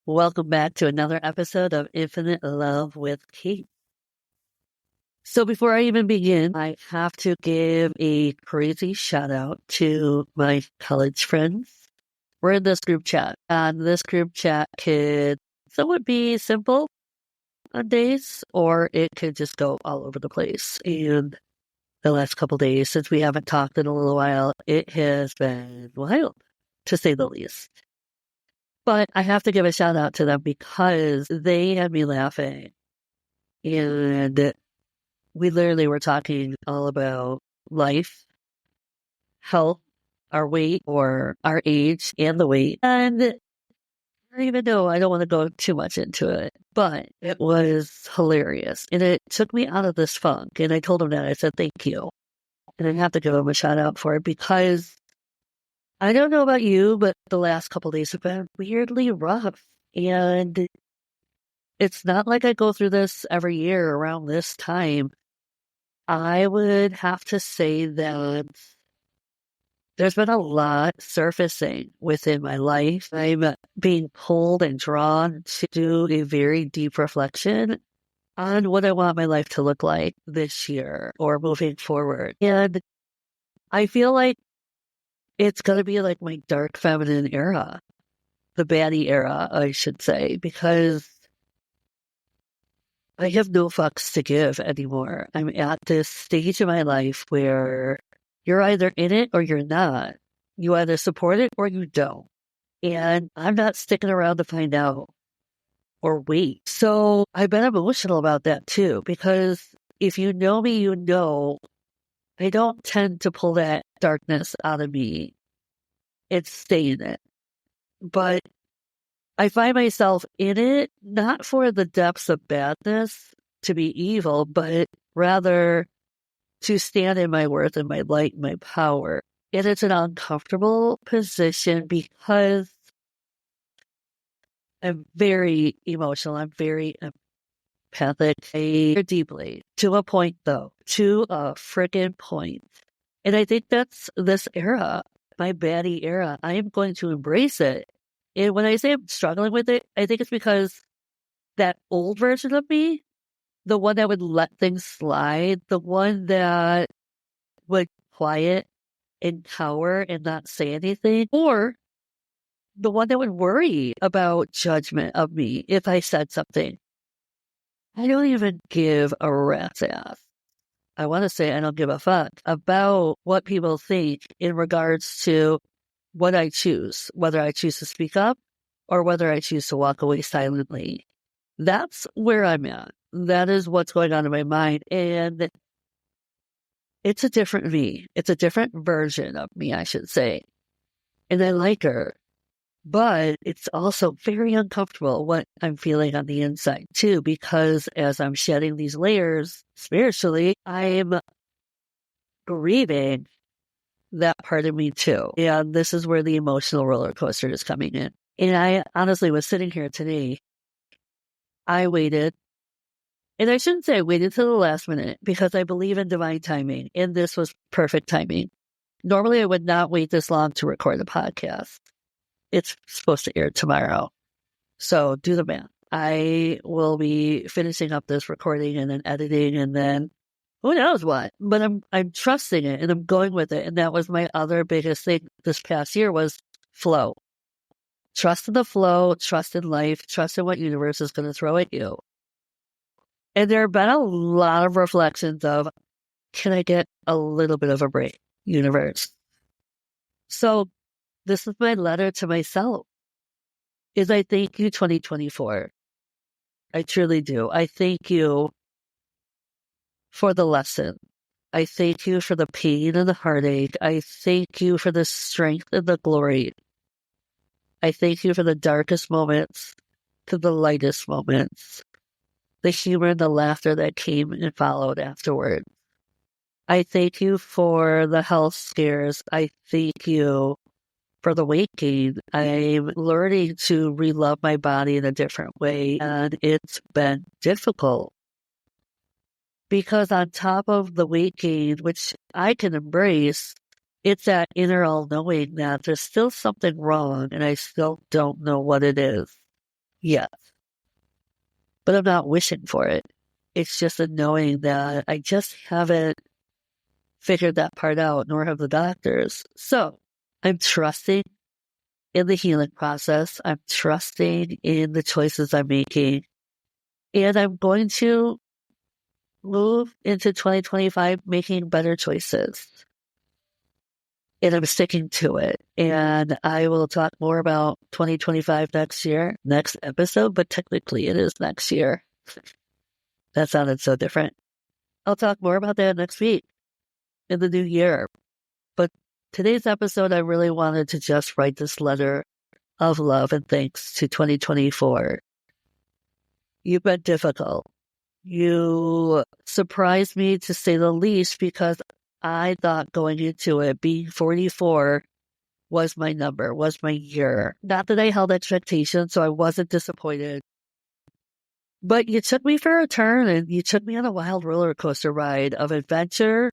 Welcome back to another episode of Infinite Love with Kate. So before I even begin, I have to give a crazy shout out to my college friends. We're in this group chat, and this group chat could somewhat be simple on days, or it could just go all over the place. And the last couple days, since we haven't talked in a little while, it has been wild, to say the least. But I have to give a shout out to them because they had me laughing. And we literally were talking all about life, health, our weight or our age and the weight. And I don't even know, I don't want to go too much into it, but it was hilarious. And it took me out of this funk. And I told him that. I said, thank you. And I have to give him a shout out for it because I don't know about you, but the last couple of days have been weirdly rough. And it's not like I go through this every year around this time. I would have to say that there's been a lot surfacing within my life. I'm being pulled and drawn to do a very deep reflection on what I want my life to look like this year or moving forward. And I feel like it's going to be like my dark feminine era, the baddie era, I should say, because I have no fucks to give anymore. I'm at this stage in my life where you're either in it or you're not. You either support it or you don't. And I'm not sticking around to find out or wait. So I've been emotional about that too, because if you know me, you know I don't tend to pull that darkness out of me and stay in it. But I find myself in it, not for the depths of badness to be evil, but rather to stand in my worth and my light and my power. And it's an uncomfortable position because I'm very emotional. I'm very empathic. I care deeply to a point, though, to a friggin' point. And I think that's this era, my baddie era. I am going to embrace it. And when I say I'm struggling with it, I think it's because that old version of me, the one that would let things slide, the one that would quiet and cower and not say anything, or the one that would worry about judgment of me if I said something. I don't even give a rat's ass. I want to say I don't give a fuck about what people think in regards to what I choose, whether I choose to speak up or whether I choose to walk away silently. That's where I'm at. That is what's going on in my mind. And it's a different me. It's a different version of me, I should say. And I like her. But it's also very uncomfortable what I'm feeling on the inside too, because as I'm shedding these layers spiritually, I'm grieving that part of me too. And this is where the emotional roller coaster is coming in. And I honestly was sitting here today. I waited. And I shouldn't say I waited till the last minute because I believe in divine timing. And this was perfect timing. Normally, I would not wait this long to record a podcast. It's supposed to air tomorrow. So do the math. I will be finishing up this recording and then editing and then who knows what. But I'm trusting it and I'm going with it. And that was my other biggest thing this past year was flow. Trust in the flow, trust in life, trust in what universe is going to throw at you. And there have been a lot of reflections of, can I get a little bit of a break, universe? So this is my letter to myself, is I thank you 2024. I truly do. I thank you for the lesson. I thank you for the pain and the heartache. I thank you for the strength and the glory. I thank you for the darkest moments to the lightest moments, the humor and the laughter that came and followed afterward. I thank you for the health scares. I thank you for the weight gain. I'm learning to re-love my body in a different way, and it's been difficult. Because on top of the weight gain, which I can embrace, it's that inner all-knowing that there's still something wrong, and I still don't know what it is Yes, but I'm not wishing for it. It's just a knowing that I just haven't figured that part out, nor have the doctors. So I'm trusting in the healing process. I'm trusting in the choices I'm making. And I'm going to move into 2025 making better choices. And I'm sticking to it. And I will talk more about 2025 next episode, but technically it is next year. That sounded so different. I'll talk more about that next week in the new year. But today's episode, I really wanted to just write this letter of love and thanks to 2024. You've been difficult. You surprised me, to say the least, because I thought going into it, being 44 was my number, was my year. Not that I held expectations, so I wasn't disappointed. But you took me for a turn, and you took me on a wild roller coaster ride of adventure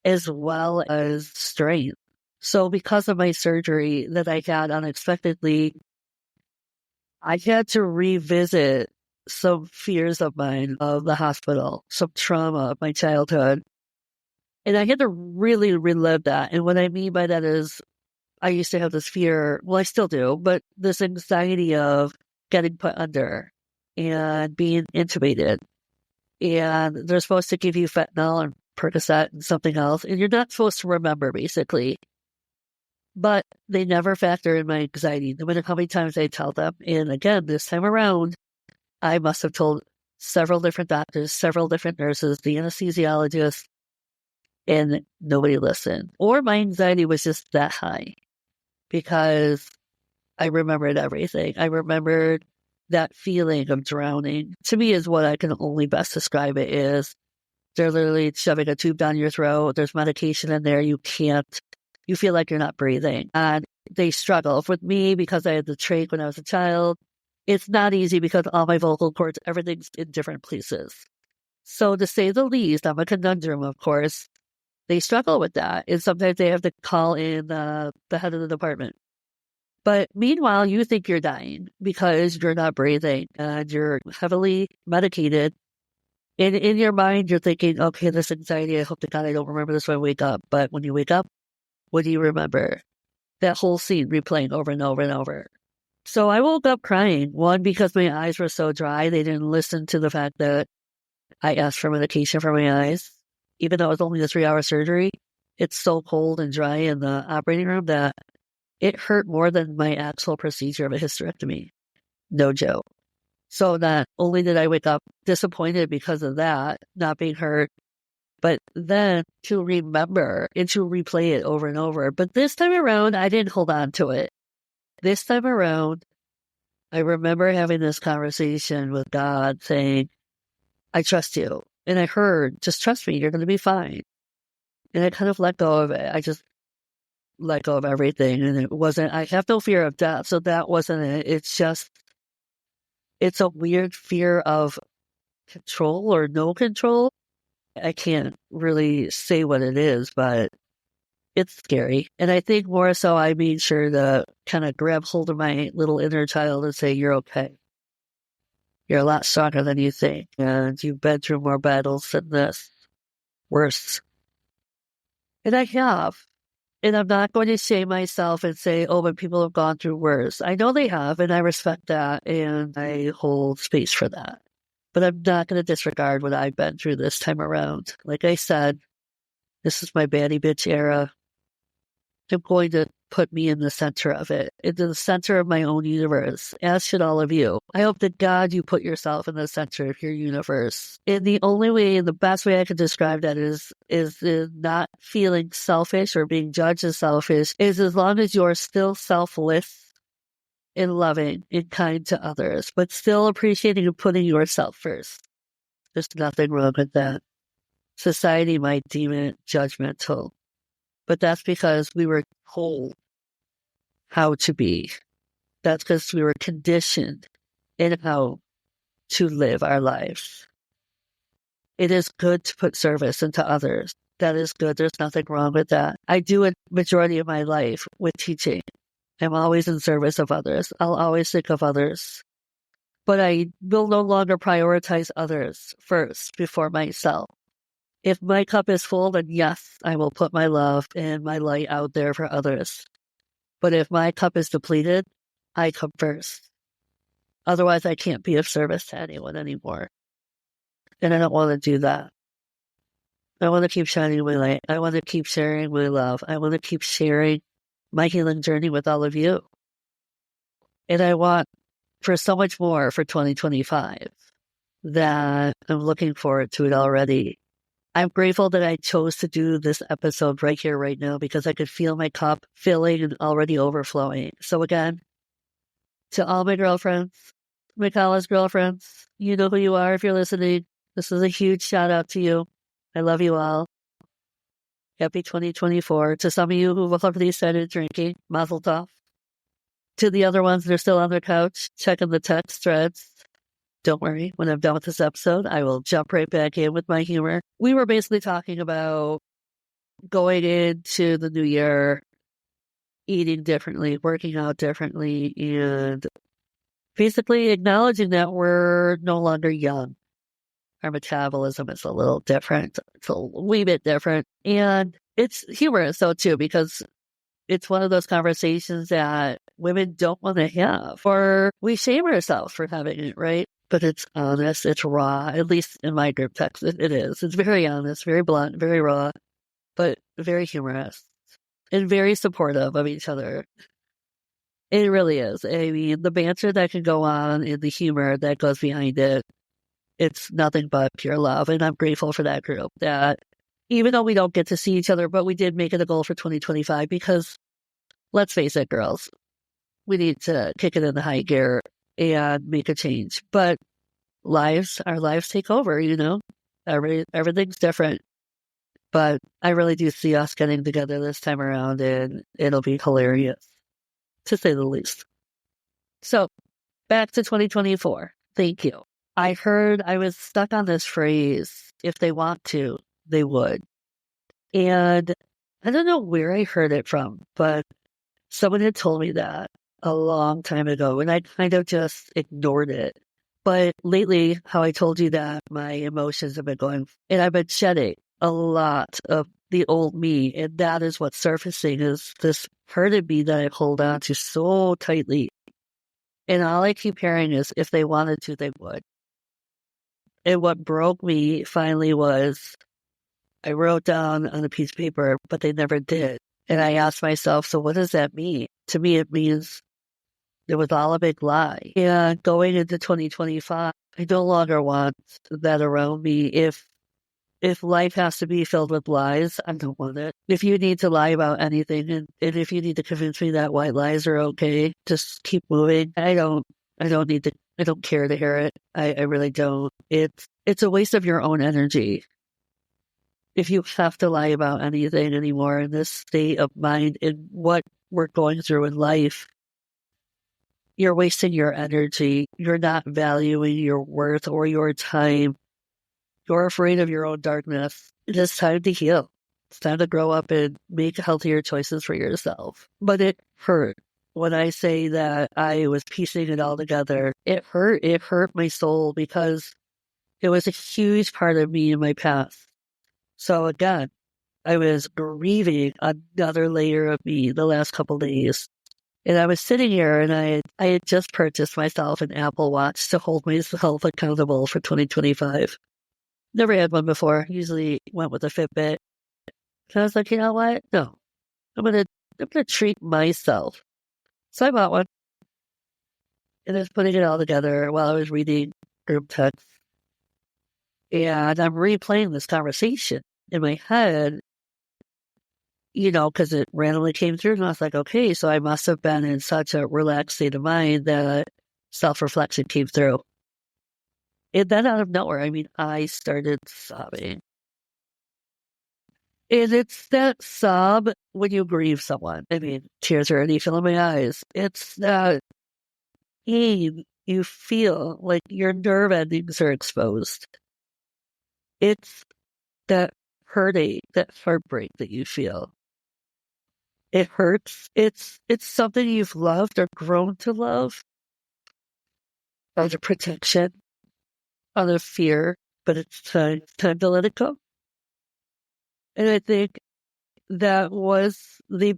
as well as strength. So because of my surgery that I had unexpectedly, I had to revisit some fears of mine of the hospital, some trauma of my childhood. And I had to really relive that. And what I mean by that is I used to have this fear, well, I still do, but this anxiety of getting put under and being intubated. And they're supposed to give you fentanyl and Percocet and something else, and you're not supposed to remember, basically. But they never factor in my anxiety, no matter how many times I tell them. And again, this time around, I must have told several different doctors, several different nurses, the anesthesiologist, and nobody listened. Or my anxiety was just that high because I remembered everything. I remembered that feeling of drowning. To me, is what I can only best describe it is. They're literally shoving a tube down your throat. There's medication in there. You feel like you're not breathing. And they struggle. With me, because I had the trach when I was a child, it's not easy because all my vocal cords, everything's in different places. So to say the least, I'm a conundrum, of course. They struggle with that. And sometimes they have to call in the head of the department. But meanwhile, you think you're dying because you're not breathing and you're heavily medicated. And in your mind, you're thinking, okay, this anxiety, I hope to God I don't remember this when I wake up. But when you wake up, what do you remember? That whole scene replaying over and over and over. So I woke up crying. One, because my eyes were so dry. They didn't listen to the fact that I asked for medication for my eyes. Even though it was only a 3-hour surgery, it's so cold and dry in the operating room that it hurt more than my actual procedure of a hysterectomy. No joke. So not only did I wake up disappointed because of that, not being hurt, but then to remember and to replay it over and over. But this time around, I didn't hold on to it. This time around, I remember having this conversation with God saying, I trust you. And I heard, just trust me, you're going to be fine. And I kind of let go of it. I just let go of everything. And it wasn't, I have no fear of death. So that wasn't it. It's just, it's a weird fear of control or no control. I can't really say what it is, but it's scary. And I think more so I made sure to kind of grab hold of my little inner child and say, you're okay. You're a lot stronger than you think. And you've been through more battles than this. Worse. And I have. And I'm not going to shame myself and say, oh, but people have gone through worse. I know they have, and I respect that, and I hold space for that. But I'm not going to disregard what I've been through this time around. Like I said, this is my baddie bitch era. I'm going to put me in the center of it, into the center of my own universe, as should all of you. I hope that God, you put yourself in the center of your universe. And the only way, the best way I can describe that is not feeling selfish or being judged as selfish, is as long as you're still selfless and loving and kind to others, but still appreciating and putting yourself first. There's nothing wrong with that. Society might deem it judgmental, but that's because we were told how to be. That's because we were conditioned in how to live our lives. It is good to put service into others. That is good. There's nothing wrong with that. I do a majority of my life with teaching. I'm always in service of others. I'll always think of others. but I will no longer prioritize others first before myself. If my cup is full, then yes, I will put my love and my light out there for others. But if my cup is depleted, I come first. Otherwise, I can't be of service to anyone anymore. And I don't want to do that. I want to keep shining my light. I want to keep sharing my love. I want to keep sharing my healing journey with all of you. And I want for so much more for 2025 that I'm looking forward to it already. I'm grateful that I chose to do this episode right here, right now, because I could feel my cup filling and already overflowing. So again, to all my girlfriends, my college girlfriends, you know who you are if you're listening. This is a huge shout out to you. I love you all. Happy 2024. To some of you who've already started drinking, mazel tov. To the other ones that are still on their couch, checking the text threads. Don't worry, when I'm done with this episode, I will jump right back in with my humor. We were basically talking about going into the new year, eating differently, working out differently, and basically acknowledging that we're no longer young. Our metabolism is a little different. It's a wee bit different. And it's humorous, though, too, because it's one of those conversations that women don't want to have, or we shame ourselves for having it, right? But it's honest, it's raw, at least in my group text, it is. It's very honest, very blunt, very raw, but very humorous and very supportive of each other. It really is. I mean, the banter that can go on and the humor that goes behind it, it's nothing but pure love. And I'm grateful for that group that even though we don't get to see each other, but we did make it a goal for 2025 because let's face it, girls, we need to kick it in the high gear and make a change. But our lives take over, you know, everything's different. But I really do see us getting together this time around and it'll be hilarious, to say the least. So back to 2024. Thank you. I was stuck on this phrase, if they want to, they would. And I don't know where I heard it from, but someone had told me that a long time ago and I kind of just ignored it. But lately, how I told you that my emotions have been going and I've been shedding a lot of the old me. And that is what's surfacing is this part of me that I hold on to so tightly. And all I keep hearing is if they wanted to, they would. And what broke me finally was I wrote down on a piece of paper, but they never did. And I asked myself, so what does that mean? To me, it means it was all a big lie. And going into 2025, I no longer want that around me. If life has to be filled with lies, I don't want it. If you need to lie about anything, and if you need to convince me that white lies are okay, just keep moving. I don't care to hear it. I really don't. It's a waste of your own energy. If you have to lie about anything anymore in this state of mind and what we're going through in life, you're wasting your energy. You're not valuing your worth or your time. You're afraid of your own darkness. It is time to heal. It's time to grow up and make healthier choices for yourself. But it hurt. When I say that I was piecing it all together, it hurt. It hurt my soul because it was a huge part of me in my past. So again, I was grieving another layer of me the last couple of days. And I was sitting here and I had just purchased myself an Apple Watch to hold myself accountable for 2025. Never had one before. Usually went with a Fitbit. And I was like, you know what? No, I'm gonna treat myself. So I bought one. And I was putting it all together while I was reading group text. And I'm replaying this conversation in my head, you know, because it randomly came through. And I was like, okay, so I must have been in such a relaxed state of mind that self-reflection came through. And then out of nowhere, I mean, I started sobbing. And it's that sob when you grieve someone. I mean, tears are already filling my eyes. It's that pain you feel like your nerve endings are exposed. It's that hurting, that heartbreak that you feel. It hurts. It's something you've loved or grown to love. out of protection, out of fear, but it's time to let it go. And I think that was the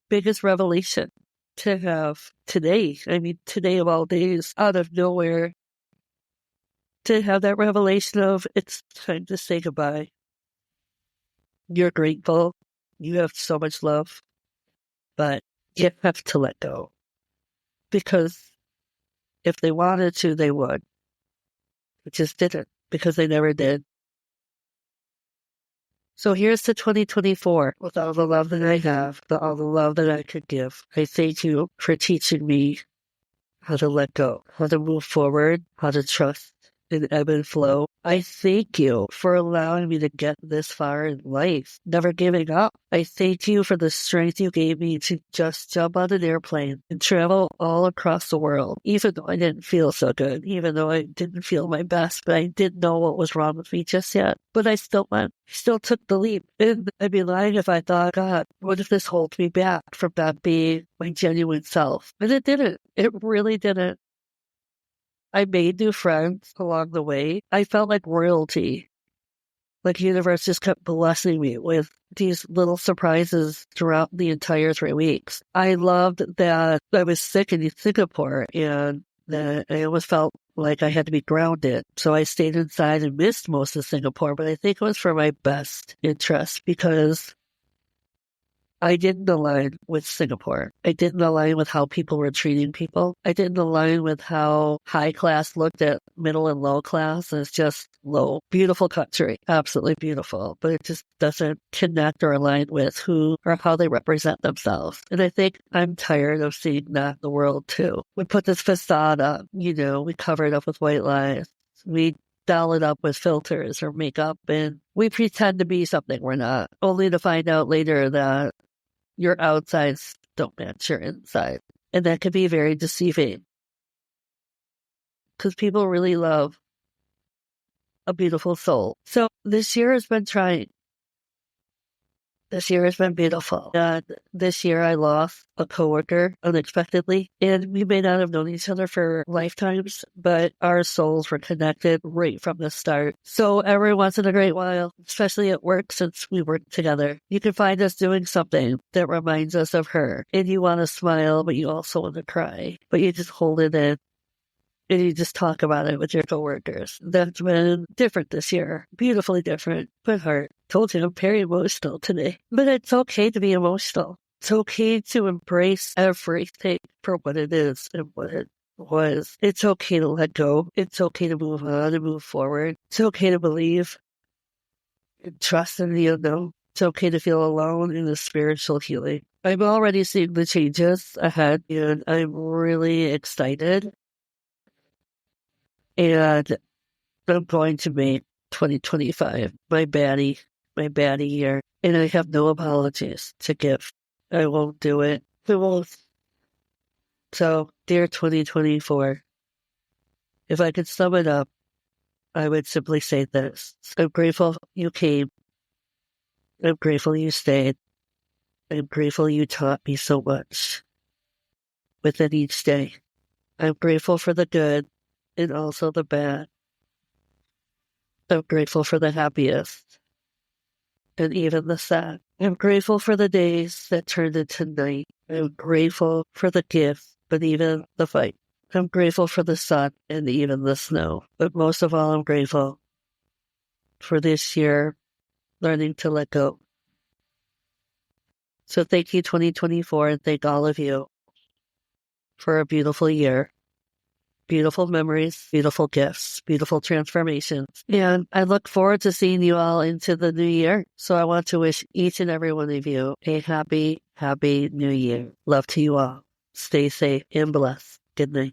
biggest revelation to have today. I mean, today of all days, out of nowhere, to have that revelation of it's time to say goodbye. You're grateful. You have so much love, but you have to let go. Because if they wanted to, they would. But just didn't, because they never did. So here's to 2024 with all the love that I have, all the love that I could give. I thank you for teaching me how to let go, how to move forward, how to trust in ebb and flow. I thank you for allowing me to get this far in life, never giving up. I thank you for the strength you gave me to just jump on an airplane and travel all across the world, even though I didn't feel so good, even though I didn't feel my best, but I didn't know what was wrong with me just yet. But I still went, still took the leap. And I'd be lying if I thought, God, what if this holds me back from not being my genuine self? And it didn't. It really didn't. I made new friends along the way. I felt like royalty. Like the universe just kept blessing me with these little surprises throughout the entire 3 weeks. I loved that I was sick in Singapore and that I almost felt like I had to be grounded. So I stayed inside and missed most of Singapore, but I think it was for my best interest because I didn't align with Singapore. I didn't align with how people were treating people. I didn't align with how high class looked at middle and low class as just low. Beautiful country, absolutely beautiful, but it just doesn't connect or align with who or how they represent themselves. And I think I'm tired of seeing that in the world too. We put this facade up, we cover it up with white lies. We doll it up with filters or makeup, and we pretend to be something we're not, only to find out later that your outsides don't match your inside. And that can be very deceiving because people really love a beautiful soul. So this year has been trying. This year has been beautiful. And this year I lost a coworker unexpectedly. And we may not have known each other for lifetimes, but our souls were connected right from the start. So every once in a great while, especially at work since we work together, you can find us doing something that reminds us of her. And you want to smile, but you also want to cry. But you just hold it in. And you just talk about it with your coworkers. That's been different this year. Beautifully different. But heart. Told you I'm very emotional today. But it's okay to be emotional. It's okay to embrace everything for what it is and what it was. It's okay to let go. It's okay to move on and move forward. It's okay to believe and trust in the unknown. It's okay to feel alone in the spiritual healing. I'm already seeing the changes ahead and I'm really excited. And I'm going to make 2025 my baddie year. And I have no apologies to give. I won't do it. I won't. So, dear 2024, if I could sum it up, I would simply say this. I'm grateful you came. I'm grateful you stayed. I'm grateful you taught me so much within each day. I'm grateful for the good and also the bad. I'm grateful for the happiest and even the sad. I'm grateful for the days that turned into night. I'm grateful for the gift, but even the fight. I'm grateful for the sun and even the snow. But most of all, I'm grateful for this year learning to let go. So thank you, 2024, and thank all of you for a beautiful year. Beautiful memories, beautiful gifts, beautiful transformations. And I look forward to seeing you all into the new year. So I want to wish each and every one of you a happy, happy new year. Love to you all. Stay safe and blessed. Good night.